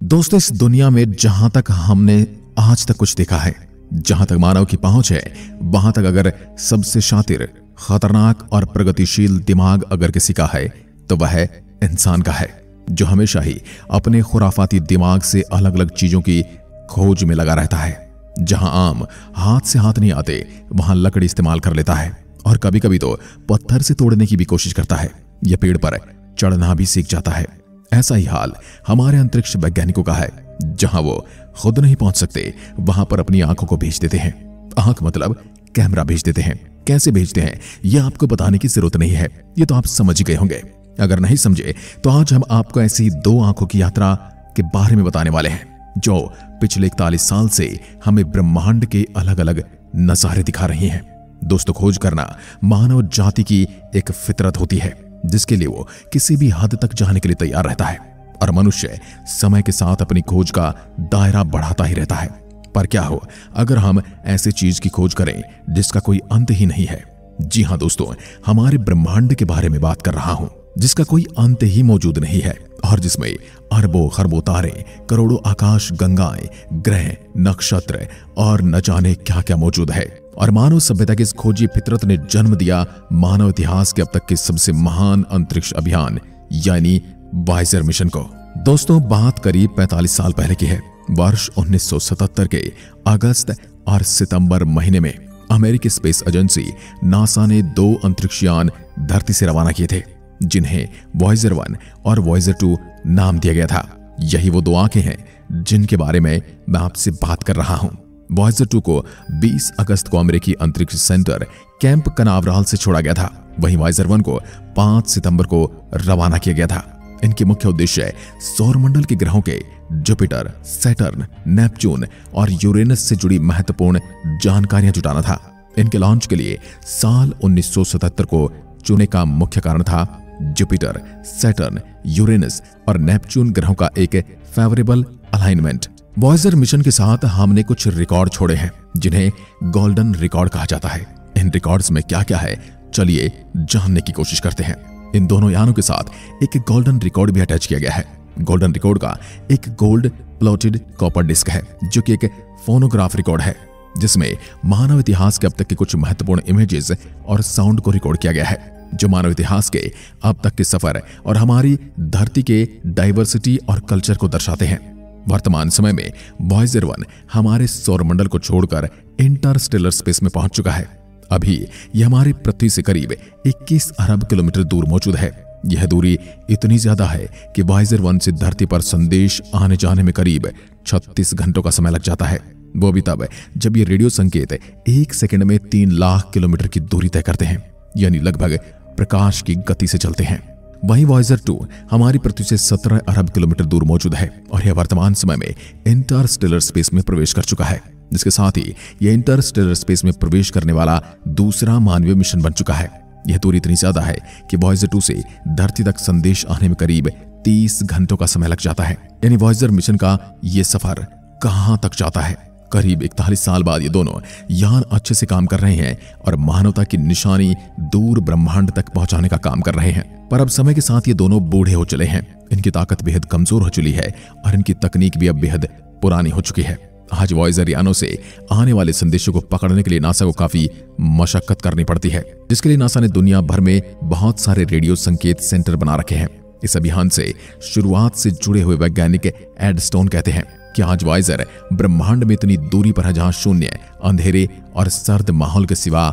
दोस्तों, इस दुनिया में जहां तक हमने आज तक कुछ देखा है, जहां तक मानव की पहुंच है, वहां तक अगर सबसे शातिर, खतरनाक और प्रगतिशील दिमाग अगर किसी का है तो वह इंसान का है, जो हमेशा ही अपने खुराफाती दिमाग से अलग अलग चीजों की खोज में लगा रहता है। जहां आम हाथ से हाथ नहीं आते, वहां लकड़ी इस्तेमाल कर लेता है और कभी कभी तो पत्थर से तोड़ने की भी कोशिश करता है या पेड़ पर चढ़ना भी सीख जाता है। ऐसा ही हाल हमारे अंतरिक्ष वैज्ञानिकों का है। जहां वो खुद नहीं पहुंच सकते, वहां पर अपनी आंखों को भेज देते हैं। आंख मतलब कैमरा भेज देते हैं। कैसे भेजते हैं यह आपको बताने की जरूरत नहीं है, ये तो आप समझ गए होंगे। अगर नहीं समझे तो आज हम आपको ऐसी दो आंखों की यात्रा के बारे में बताने वाले हैं, जो पिछले 41 साल से हमें ब्रह्मांड के अलग अलग नजारे दिखा रही हैं। दोस्तों, खोज करना मानव जाति की एक फितरत होती है, जिसके लिए वो किसी भी हद तक जाने के लिए तैयार रहता है, और मनुष्य समय के साथ अपनी खोज का दायरा बढ़ाता ही रहता है। पर क्या हो अगर हम ऐसी चीज की खोज करें जिसका कोई अंत ही नहीं है। जी हां दोस्तों, हमारे ब्रह्मांड के बारे में बात कर रहा हूं, जिसका कोई अंत ही मौजूद नहीं है और जिसमें अरबों खरबों तारे, करोड़ों आकाश गंगाएं, ग्रह, नक्षत्र और न जाने क्या क्या मौजूद है। और मानव सभ्यता की इस खोजी फितरत ने जन्म दिया मानव इतिहास के अब तक के सबसे महान अंतरिक्ष अभियान यानी वायेजर मिशन को। दोस्तों, बात करीब 45 साल पहले की है। वर्ष 1977 के अगस्त और सितंबर महीने में अमेरिकी स्पेस एजेंसी नासा ने 2 अंतरिक्षयान धरती से रवाना किए थे, जिन्हें वॉयेजर 1 और वॉयेजर 2 नाम दिया गया था। यही वो 2 आंखें हैं जिनके बारे में मैं आपसे बात कर रहा हूं। वॉयेजर 2 को 20 अगस्त को अमेरिकी अंतरिक्ष सेंटर कैंप कनावराल से छोड़ा गया था। वहीं वॉयेजर 1 को 5 सितंबर को रवाना किया गया था। इनके मुख्य उद्देश्य सौरमंडल के ग्रहों के जुपिटर, सैटर्न, नेपच्यून और यूरेनस से जुड़ी महत्वपूर्ण जानकारियां जुटाना था। इनके लॉन्च के लिए साल 1977 को चुने का मुख्य कारण था जुपिटर, सैटर्न, यूरेनस और नेपच्यून ग्रहों का एक फेवरेबल अलाइनमेंट। वॉयेजर मिशन के साथ हमने कुछ रिकॉर्ड छोड़े हैं, जिन्हें गोल्डन रिकॉर्ड कहा जाता है। इन रिकॉर्ड्स में क्या क्या है, चलिए जानने की कोशिश करते हैं। इन दोनों यानों के साथ एक गोल्डन रिकॉर्ड भी अटैच किया गया है। गोल्डन रिकॉर्ड का एक गोल्ड प्लॉटेड कॉपर डिस्क है, जो कि एक फोनोग्राफ रिकॉर्ड है, जिसमें मानव इतिहास के अब तक के कुछ महत्वपूर्ण इमेजेस और साउंड को रिकॉर्ड किया गया है, जो मानव इतिहास के अब तक के सफर और हमारी धरती के डाइवर्सिटी और कल्चर को दर्शाते हैं। वर्तमान समय में वॉयेजर 1 हमारे सौरमंडल को छोड़कर इंटरस्टेलर स्पेस में पहुंच चुका है। अभी यह हमारी पृथ्वी से करीब 21 अरब किलोमीटर दूर मौजूद है। यह दूरी इतनी ज्यादा है कि वॉयेजर 1 से धरती पर संदेश आने जाने में करीब 36 घंटों का समय लग जाता है। वो भी तब जब ये रेडियो संकेत 1 सेकंड में 3 लाख किलोमीटर की दूरी तय करते हैं, यानी लगभग प्रकाश की गति से चलते हैं। वहीं वॉयेजर 2 हमारी पृथ्वी से 17 अरब किलोमीटर दूर मौजूद है और यह वर्तमान समय में इंटरस्टेलर स्पेस में प्रवेश कर चुका है। जिसके साथ ही यह इंटरस्टेलर स्पेस में प्रवेश करने वाला दूसरा मानवीय मिशन बन चुका है। यह दूरी इतनी ज्यादा है कि वॉयेजर 2 से धरती तक संदेश आने में करीब 30 घंटों का समय लग जाता है। यानी वॉयेजर मिशन का यह सफर कहां तक जाता है। करीब 41 साल बाद ये दोनों यान अच्छे से काम कर रहे हैं और मानवता की निशानी दूर ब्रह्मांड तक पहुंचाने का काम कर रहे हैं। पर अब समय के साथ ये दोनों बूढ़े हो चले हैं। इनकी ताकत बेहद कमजोर हो चुकी है और इनकी तकनीक भी अब बेहद पुरानी हो चुकी है। आज वॉयेजर यानों से आने वाले संदेशों को पकड़ने के लिए नासा को काफी मशक्कत करनी पड़ती है, जिसके लिए नासा ने दुनिया भर में बहुत सारे रेडियो संकेत सेंटर बना रखे हैं। इस अभियान से शुरुआत से जुड़े हुए वैज्ञानिक एड स्टोन कहते हैं कि आज वॉयेजर ब्रह्मांड में इतनी दूरी पर है जहां शून्य, अंधेरे और सर्द माहौल के सिवा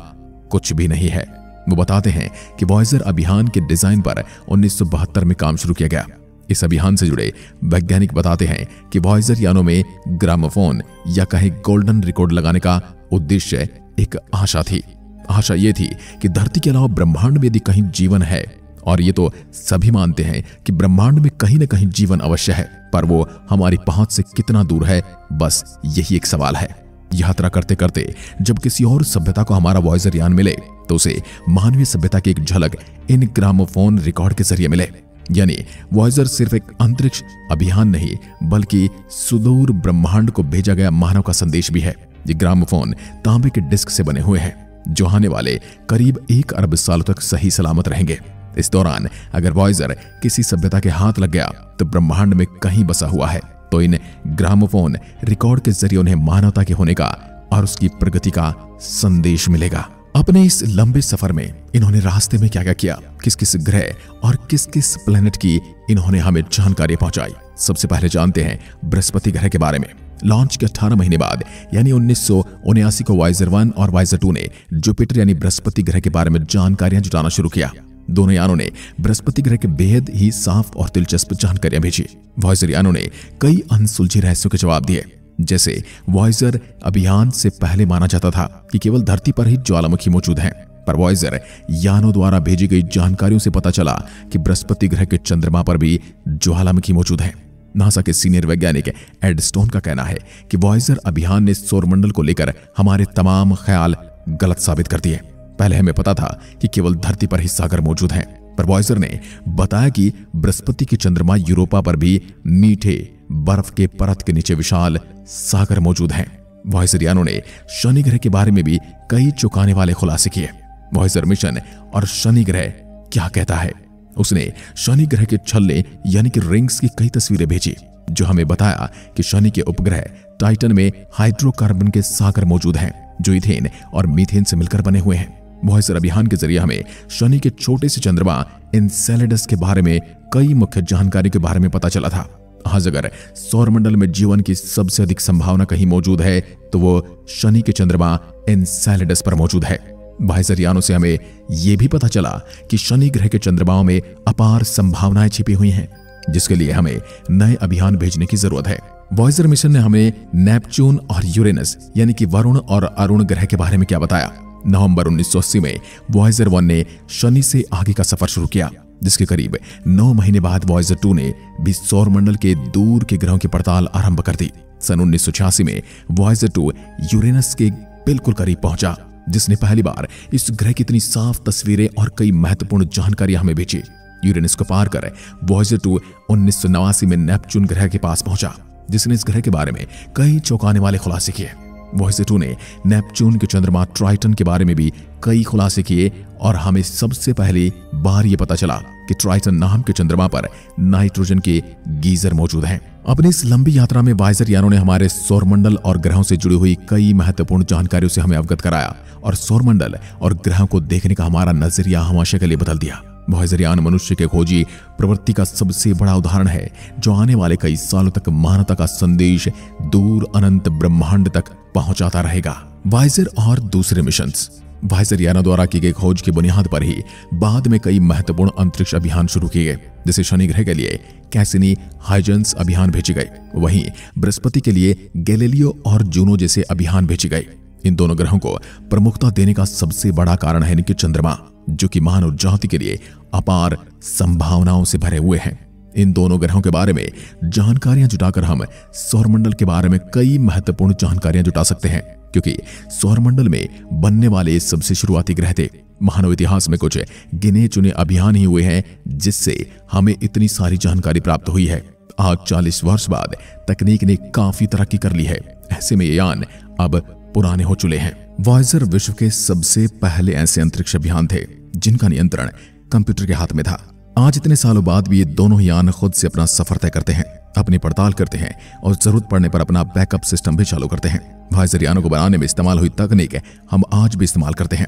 कुछ भी नहीं है। वो बताते हैं कि वॉयेजर अभियान के डिजाइन पर 1972 में काम शुरू किया गया। इस अभियान से जुड़े वैज्ञानिक बताते हैं कि वॉयेजर यानों में ग्रामोफोन या कहीं गोल्डन रिकॉर्ड लगाने का उद्देश्य एक आशा थी। आशा ये थी कि धरती के अलावा ब्रह्मांड में यदि कहीं जीवन है, और ये तो सभी मानते हैं कि ब्रह्मांड में कहीं न कहीं जीवन अवश्य है, पर वो हमारी पहुंच से कितना दूर है, बस यही एक सवाल है। यात्रा करते करते जब किसी और सभ्यता को हमारा वॉयेजर यान मिले तो उसे मानवीय सभ्यता की एक झलक इन ग्रामोफोन रिकॉर्ड के जरिए मिले। यानी वॉयेजर सिर्फ एक अंतरिक्ष अभियान नहीं, बल्कि सुदूर ब्रह्मांड को भेजा गया मानव का संदेश भी है। ये ग्रामोफोन तांबे के डिस्क से बने हुए हैं, जो आने वाले करीब 1 अरब सालों तक सही सलामत रहेंगे। इस दौरान अगर वॉयेजर किसी सभ्यता के हाथ लग गया तो ब्रह्मांड में कहीं बसा हुआ है, तो इन ग्रामोफोन रिकॉर्ड के जरिए उन्हें मानवता के होने का और उसकी प्रगति का संदेश मिलेगा। अपने इस लंबे सफर में इन्होंने रास्ते में क्या क्या किया, किस किस ग्रह और किस किस प्लेनेट की इन्होंने हमें जानकारी पहुंचाई। सबसे पहले जानते हैं बृहस्पति ग्रह के बारे में। लॉन्च के 18 महीने बाद यानी 1979 को वॉयेजर 1 और वॉयेजर 2 ने जुपिटर यानी बृहस्पति ग्रह के बारे में जानकारियां जुटाना शुरू किया। दोनों यानों ने बृहस्पति ग्रह के बेहद ही साफ और दिलचस्प जानकारियां भेजी। वॉयेजर यानों ने कई अनसुलझे रहस्यों के जवाब दिए। जैसे वॉयेजर अभियान से पहले माना जाता था कि केवल धरती पर ही ज्वालामुखी मौजूद हैं, पर वॉयेजर यानों द्वारा भेजी गई जानकारियों से पता चला कि बृहस्पति ग्रह के चंद्रमा पर भी ज्वालामुखी मौजूद है। नासा के सीनियर वैज्ञानिक एड स्टोन का कहना है कि वॉयेजर अभियान ने सौरमंडल को लेकर हमारे तमाम ख्याल गलत साबित कर दिए। पहले हमें पता था कि केवल धरती पर ही सागर मौजूद हैं, पर वॉयेजर ने बताया कि बृहस्पति के चंद्रमा यूरोपा पर भी मीठे बर्फ के परत के नीचे विशाल सागर मौजूद हैं। वॉयेजर यानों ने शनि ग्रह के बारे में भी कई चौंकाने वाले खुलासे किए। वॉयेजर मिशन और शनि ग्रह क्या कहता है। उसने शनि ग्रह के छल्ले यानी कि रिंग्स की कई तस्वीरें भेजी, जो हमें बताया कि शनि के उपग्रह टाइटन में हाइड्रोकार्बन के सागर मौजूद हैं, जो इथेन और मीथेन से मिलकर बने हुए हैं। वॉयेजर अभियान के जरिए हमें शनि के छोटे से चंद्रमा एनसेलेडस के बारे में कई मुख्य जानकारी के बारे में पता चला था। आज अगर सौरमंडल में जीवन की सबसे अधिक संभावना कहीं मौजूद है तो वो शनि के चंद्रमा एनसेलेडस पर मौजूद है। वॉयेजर यानों से हमें यह भी पता चला कि शनि ग्रह के चंद्रमाओं में अपार संभावनाएं छिपी हुई हैं, जिसके लिए हमें नए अभियान भेजने की जरूरत है। वॉयेजर मिशन ने हमें नेपच्यून और यूरेनस यानी कि वरुण और अरुण ग्रह के बारे में क्या बताया। नवंबर 1980 में वॉयेजर 1 ने शनि से आगे का सफर शुरू किया, जिसके करीब 9 महीने बाद वॉयेजर 2 ने भी सौरमंडल के दूर के ग्रहों की पड़ताल आरंभ कर दी। सन 1986 में वॉयेजर 2 यूरेनस के बिल्कुल करीब पहुंचा, जिसने पहली बार इस ग्रह की इतनी साफ तस्वीरें और कई महत्वपूर्ण जानकारियां हमें भेजी। यूरेनस को पार कर वॉयेजर 2 1989 में नेपच्यून ग्रह के पास पहुंचा, जिसने इस ग्रह के बारे में कई चौंकाने वाले खुलासे किए। वॉयेजर 2 ने नेपच्यून के चंद्रमा ट्राइटन के बारे में भी कई खुलासे किए और हमें सबसे पहली बार यह पता चला कि ट्राइटन नाम के चंद्रमा पर नाइट्रोजन के गीजर मौजूद हैं। अपनी इस लंबी यात्रा में वॉयेजर यानों ने हमारे सौरमंडल और ग्रहों से जुड़ी हुई कई महत्वपूर्ण जानकारियों से हमें अवगत कराया और सौरमंडल और ग्रहों को देखने का हमारा नजरिया हमेशा के लिए बदल दिया। वॉयेजर यान मनुष्य के खोजी प्रवृत्ति का सबसे बड़ा उदाहरण है, जो आने वाले कई सालों तक मानवता का संदेश दूर अनंत ब्रह्मांड तक पहुंचाता रहेगा। वॉयेजर और दूसरे मिशंस। वॉयेजर यानों द्वारा की गई खोज की बुनियाद पर ही बाद में कई महत्वपूर्ण अंतरिक्ष अभियान शुरू किए गए। जैसे शनि ग्रह के लिए कैसिनी हाइजेंस अभियान भेजे गए, वहीं बृहस्पति के लिए गैलीलियो और जूनो जैसे अभियान भेजे गए। इन दोनों ग्रहों को प्रमुखता देने का सबसे बड़ा कारण है इनके चंद्रमा, जो कि मानव जाति के लिए अपार संभावनाओं से भरे हुए हैं। इन दोनों ग्रहों के बारे में जानकारियां जुटाकर हम सौरमंडल के बारे में कई महत्वपूर्ण जानकारियां जुटा सकते हैं, क्योंकि सौरमंडल में बनने वाले सबसे शुरुआती ग्रह थे। मानव इतिहास में कुछ गिने चुने अभियान ही हुए हैं जिससे हमें इतनी सारी जानकारी प्राप्त हुई है। आज 40 वर्ष बाद तकनीक ने काफी तरक्की कर ली है। ऐसे में ये यान अब पुराने हो चुके हैं। वॉयेजर विश्व के सबसे पहले ऐसे अंतरिक्ष अभियान थे जिनका नियंत्रण कंप्यूटर के हाथ में था। आज इतने सालों बाद भी ये दोनों यान खुद से अपना सफर तय करते हैं, अपनी पड़ताल करते हैं और जरूरत पड़ने पर अपना बैकअप सिस्टम भी चालू करते हैं। वॉयेजर यानों को बनाने में इस्तेमाल हुई तकनीक हम आज भी इस्तेमाल करते हैं।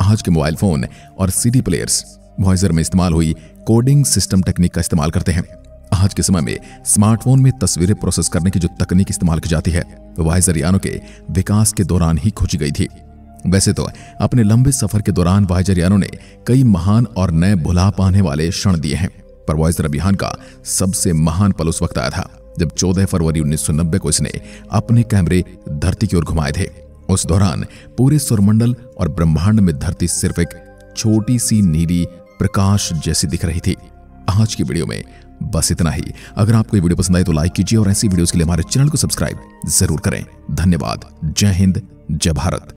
आज के मोबाइल फोन और सीडी प्लेयर्स वॉयेजर में इस्तेमाल हुई कोडिंग सिस्टम टेक्निक का इस्तेमाल करते हैं। आज के समय में स्मार्टफोन में तस्वीरें प्रोसेस करने की जो तकनीक इस्तेमाल की जाती है, वॉयेजर यानों के विकास के दौरान ही खोजी गई थी। वैसे तो अपने लंबे सफर के दौरान वॉयेजर यानों ने कई महान और नए भुला पाने वाले क्षण दिए हैं, पर वॉयेजर अभियान का सबसे महान पल उस वक्त आया था जब 14 फरवरी 1990 को इसने अपने कैमरे धरती की ओर घुमाए थे। उस दौरान पूरे सौरमंडल और ब्रह्मांड में धरती सिर्फ एक छोटी सी नीली प्रकाश जैसी दिख रही थी। आज की वीडियो में बस इतना ही। अगर आपको ये वीडियो पसंद आई तो लाइक कीजिए और ऐसी वीडियोस के लिए हमारे चैनल को सब्सक्राइब जरूर करें। धन्यवाद। जय हिंद, जय भारत।